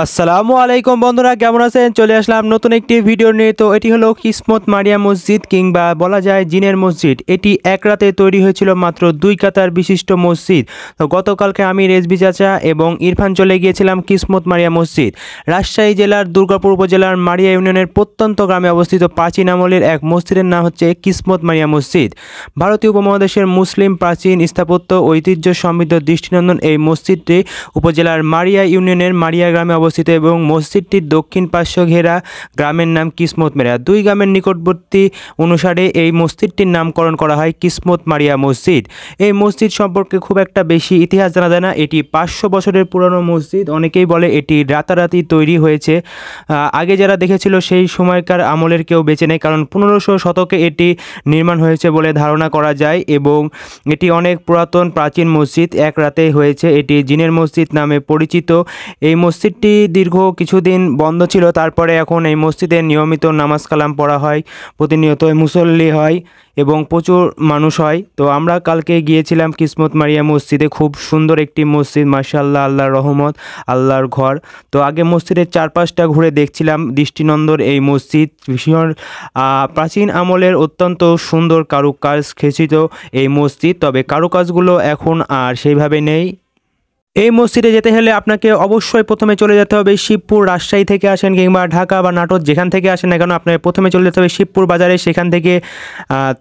আসসালামু আলাইকুম বন্ধুরা, কেমন আছেন? চলে আসলাম নতুন একটি ভিডিও নিয়ে। তো এটি হলো কিসমত মারিয়া মসজিদ, কিংবা বলা যায় জিনের মসজিদ। এটি এক রাতে তৈরি হয়েছিল, মাত্র 2 কাতার বিশিষ্ট মসজিদ। তো গতকালকে আমি রেজবি চাচা এবং ইরফান চলে গিয়েছিলাম কিসমত মারিয়া মসজিদ। রাজশাহী জেলার দুর্গাপুর উপজেলার মারিয়া ইউনিয়নের প্রত্যন্ত গ্রামে অবস্থিত প্রাচীন আমলের এক মসজিদের নাম হচ্ছে কিসমত মারিয়া মসজিদ। ভারতীয় উপমহাদেশের মুসলিম প্রাচীন স্থাপত্য ঐতিহ্য সমৃদ্ধ দৃষ্টিনন্দন এই মসজিদটি উপজেলার মারিয়া ইউনিয়নের মারিয়া গ্রামে অবস্থিত এবং মসজিদটির দক্ষিণ পার্শ্ব ঘেরা গ্রামের নাম কিসমত মারিয়া। দুই গ্রামের নিকটবর্তী অনুসারে এই মসজিদটির নামকরণ করা হয় কিসমত মারিয়া মসজিদ। এই মসজিদ সম্পর্কে খুব একটা বেশি ইতিহাস জানা যায় না। এটি 500 বছরের পুরনো মসজিদ। অনেকেই বলে এটি রাতারাতি তৈরি হয়েছে। আগে যারা দেখেছিল সেই সময়কার আমলের কেউ বেঁচে নেই, কারণ 1500 শতকে এটি নির্মাণ হয়েছে বলে ধারণা করা যায় এবং এটি অনেক পুরাতন প্রাচীন মসজিদ। এক রাতে হয়েছে। এটি জিনের মসজিদ নামে পরিচিত। এই মসজিদটি দীর্ঘ কিছুদিন বন্ধ ছিল, তারপরে এখন এই মসজিদে নিয়মিত নামাজ কালাম পড়া হয়, প্রতিনিয়ত মুসল্লি হয় এবং প্রচুর মানুষ হয়। তো আমরা কালকে গিয়েছিলাম কিসমত মারিয়া মসজিদে। খুব সুন্দর একটি মসজিদ, মাশাআল্লাহ, আল্লাহর রহমত, আল্লাহর ঘর। তো আগে মসজিদের চারপাশটা ঘুরে দেখছিলাম। দৃষ্টিনন্দন এই মসজিদ, ভীষণ প্রাচীন আমলের অত্যন্ত সুন্দর কারুকাজ খচিত এই মসজিদ। তবে কারুকাজগুলো এখন আর সেইভাবে নেই। এই মসজিদে যেতে হলে আপনাকে অবশ্যই প্রথমে চলে যেতে হবে শিবপুর। রাজশাহী থেকে আসেন কিংবা ঢাকা বা নাটোর, যেখান থেকে আসেন না কেন, আপনাকে প্রথমে চলে যেতে হবে শিবপুর বাজারে। সেখান থেকে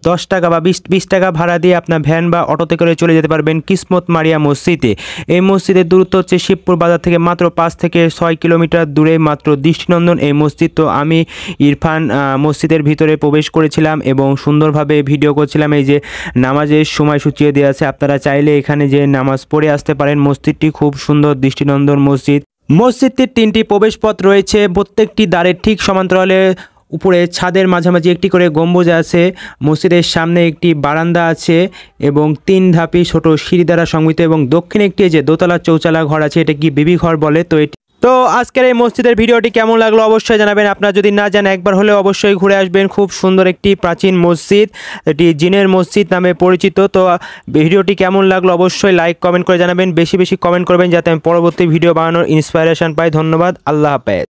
10 টাকা বা 20 টাকা ভাড়া দিয়ে আপনার ভ্যান বা অটোতে করে চলে যেতে পারবেন কিসমত মারিয়া মসজিদে। এই মসজিদের দূরত্ব হচ্ছে শিবপুর বাজার থেকে মাত্র 5 থেকে 6 কিলোমিটার দূরে। মাত্র দৃষ্টিনন্দন এই মসজিদ। তো আমি ইরফান মসজিদের ভিতরে প্রবেশ করেছিলাম এবং সুন্দরভাবে ভিডিও করছিলাম। এই যে নামাজের সময়সূচিও দেওয়া আছে, আপনারা চাইলে এখানে যে নামাজ পড়ে আসতে পারেন। মসজিদটি খুব সুন্দর দৃষ্টিনন্দন মসজিদ। মসজিদটির 3টি প্রবেশপথ রয়েছে। প্রত্যেকটি দ্বারের ঠিক সমান্তরালে উপরে ছাদের মাঝামাঝি একটি করে গম্বুজ আছে। মসজিদের সামনে একটি বারান্দা আছে এবং 3 ধাপি ছোট সিঁড়ি দ্বারা সংযুক্ত এবং দক্ষিণে একটি যে দোতলা চৌচালা ঘর আছে, এটা কি বিবি ঘর বলে। তো আজকের এই মসজিদের ভিডিওটি কেমন লাগলো অবশ্যই জানাবেন। আপনারা যদি না জানেন, একবার হলে অবশ্যই ঘুরে আসবেন। খুব সুন্দর একটি প্রাচীন মসজিদ, এটি জিনের মসজিদ নামে পরিচিত। তো ভিডিওটি কেমন লাগলো অবশ্যই লাইক কমেন্ট করে জানাবেন। বেশি বেশি কমেন্ট করবেন যাতে আমি পরবর্তী ভিডিও বানানোর ইন্সপিরেশন পাই। ধন্যবাদ, আল্লাহ হাফেজ।